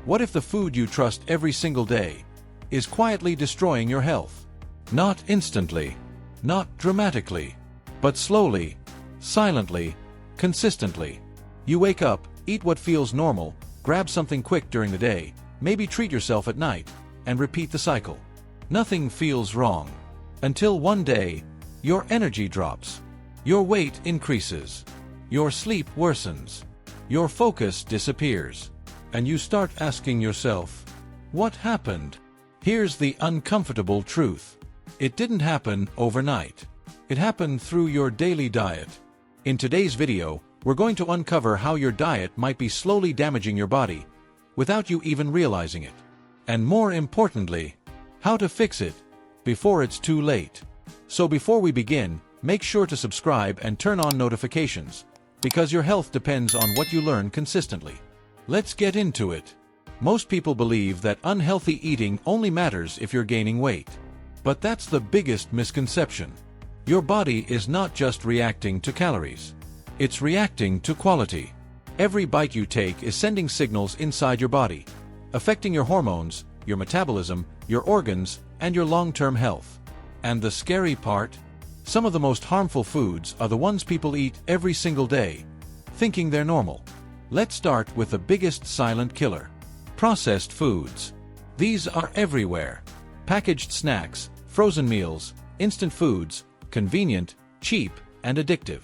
What if the food you trust every single day is quietly destroying your health? Not instantly, not dramatically, but slowly, silently, consistently. You wake up, eat what feels normal, grab something quick during the day, maybe treat yourself at night, and repeat the cycle. Nothing feels wrong. Until one day, your energy drops. Your weight increases. Your sleep worsens. Your focus disappears. And you start asking yourself, what happened? Here's the uncomfortable truth. It didn't happen overnight. It happened through your daily diet. In today's video, we're going to uncover how your diet might be slowly damaging your body without you even realizing it. And more importantly, how to fix it before it's too late. So before we begin, make sure to subscribe and turn on notifications, because your health depends on what you learn consistently. Let's get into it. Most people believe that unhealthy eating only matters if you're gaining weight. But that's the biggest misconception. Your body is not just reacting to calories. It's reacting to quality. Every bite you take is sending signals inside your body, affecting your hormones, your metabolism, your organs, and your long-term health. And the scary part? Some of the most harmful foods are the ones people eat every single day, thinking they're normal. Let's start with the biggest silent killer: processed foods. These are everywhere. Packaged snacks, frozen meals, instant foods, convenient, cheap, and addictive.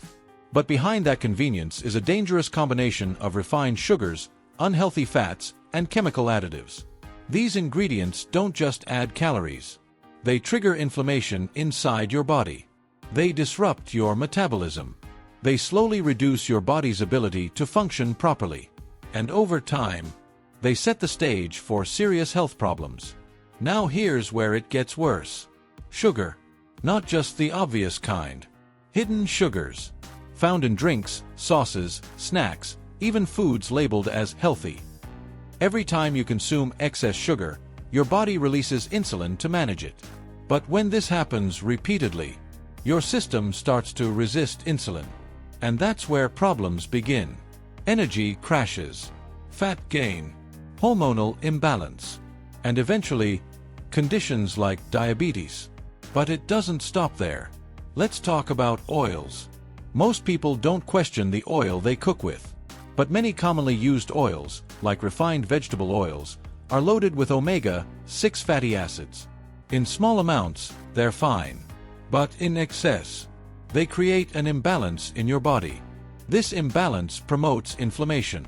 But behind that convenience is a dangerous combination of refined sugars, unhealthy fats, and chemical additives. These ingredients don't just add calories. They trigger inflammation inside your body. They disrupt your metabolism. They slowly reduce your body's ability to function properly. And over time, they set the stage for serious health problems. Now here's where it gets worse. Sugar. Not just the obvious kind. Hidden sugars. Found in drinks, sauces, snacks, even foods labeled as healthy. Every time you consume excess sugar, your body releases insulin to manage it. But when this happens repeatedly, your system starts to resist insulin. And that's where problems begin. Energy crashes, fat gain, hormonal imbalance, and eventually, conditions like diabetes. But it doesn't stop there. Let's talk about oils. Most people don't question the oil they cook with. But many commonly used oils, like refined vegetable oils, are loaded with omega-6 fatty acids. In small amounts, they're fine. But in excess, they create an imbalance in your body. This imbalance promotes inflammation.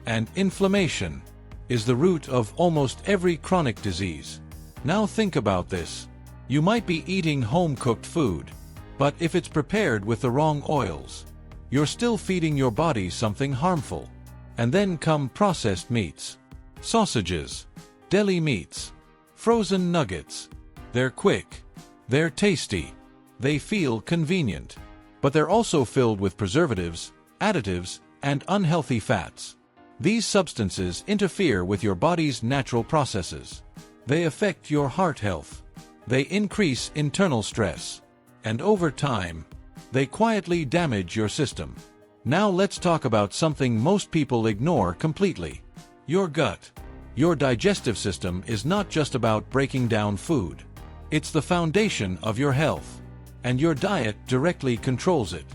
And inflammation is the root of almost every chronic disease. Now think about this. You might be eating home-cooked food, but if it's prepared with the wrong oils, you're still feeding your body something harmful. And then come processed meats, sausages, deli meats, frozen nuggets. They're quick, they're tasty, they feel convenient, but they're also filled with preservatives, additives, and unhealthy fats. These substances interfere with your body's natural processes. They affect your heart health. They increase internal stress. And over time, they quietly damage your system. Now let's talk about something most people ignore completely: your gut. Your digestive system is not just about breaking down food. It's the foundation of your health. And your diet directly controls it.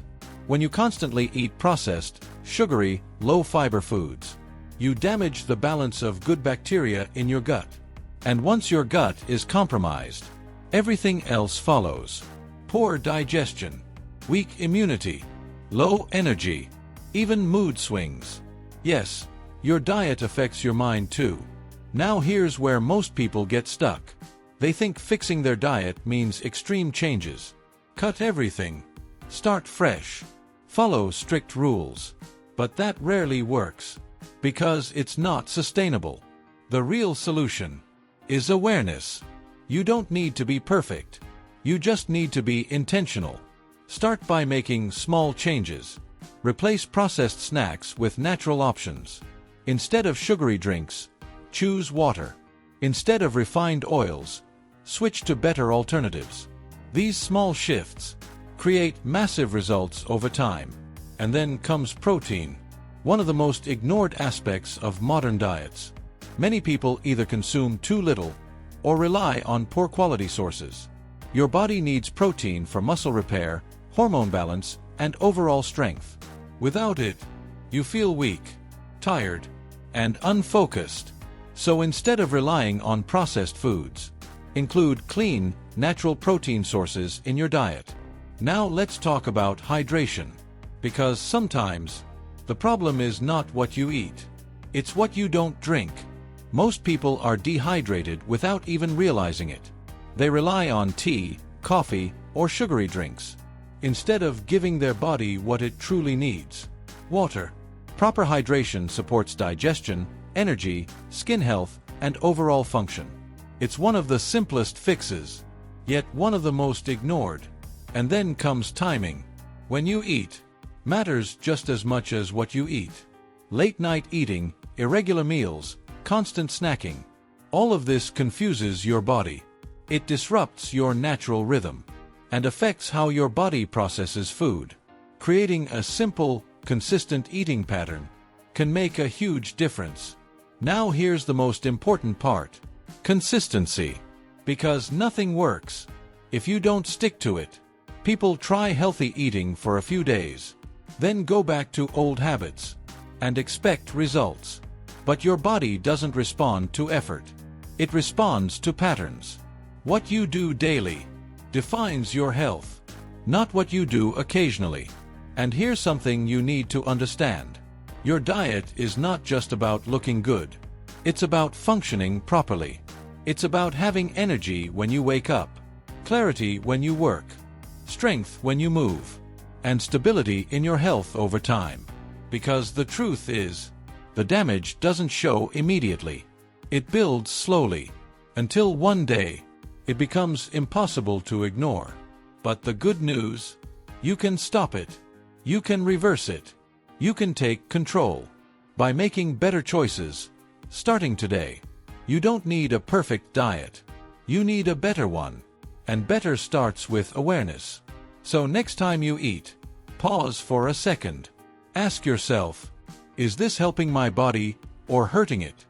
When you constantly eat processed, sugary, low-fiber foods, you damage the balance of good bacteria in your gut. And once your gut is compromised, everything else follows. Poor digestion, weak immunity, low energy, even mood swings. Yes, your diet affects your mind too. Now here's where most people get stuck. They think fixing their diet means extreme changes. Cut everything. Start fresh. Follow strict rules. But that rarely works, because it's not sustainable. The real solution is awareness. You don't need to be perfect. You just need to be intentional. Start by making small changes. Replace processed snacks with natural options. Instead of sugary drinks, choose water. Instead of refined oils, switch to better alternatives. These small shifts create massive results over time. And then comes protein, one of the most ignored aspects of modern diets. Many people either consume too little or rely on poor quality sources. Your body needs protein for muscle repair, hormone balance, and overall strength. Without it, you feel weak, tired, and unfocused. So instead of relying on processed foods, include clean, natural protein sources in your diet. Now let's talk about hydration. Because sometimes, the problem is not what you eat. It's what you don't drink. Most people are dehydrated without even realizing it. They rely on tea, coffee, or sugary drinks, instead of giving their body what it truly needs: water. Proper hydration supports digestion, energy, skin health, and overall function. It's one of the simplest fixes, yet one of the most ignored. And then comes timing. When you eat, matters just as much as what you eat. Late night eating, irregular meals, constant snacking. All of this confuses your body. It disrupts your natural rhythm and affects how your body processes food. Creating a simple, consistent eating pattern can make a huge difference. Now here's the most important part: consistency. Because nothing works if you don't stick to it. People try healthy eating for a few days, then go back to old habits and expect results. But your body doesn't respond to effort. It responds to patterns. What you do daily defines your health, not what you do occasionally. And here's something you need to understand. Your diet is not just about looking good. It's about functioning properly. It's about having energy when you wake up, clarity when you work, strength when you move, and stability in your health over time. Because the truth is, the damage doesn't show immediately. It builds slowly, until one day, it becomes impossible to ignore. But the good news, you can stop it. You can reverse it. You can take control by making better choices, starting today. You don't need a perfect diet. You need a better one. And better starts with awareness. So next time you eat, pause for a second. Ask yourself, is this helping my body or hurting it?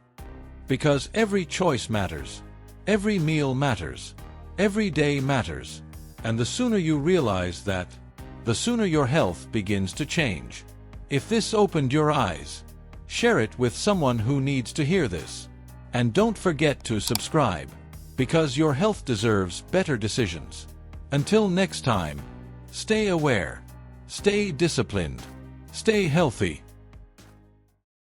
Because every choice matters. Every meal matters. Every day matters. And the sooner you realize that, the sooner your health begins to change. If this opened your eyes, share it with someone who needs to hear this. And don't forget to subscribe, because your health deserves better decisions. Until next time, stay aware, stay disciplined, stay healthy.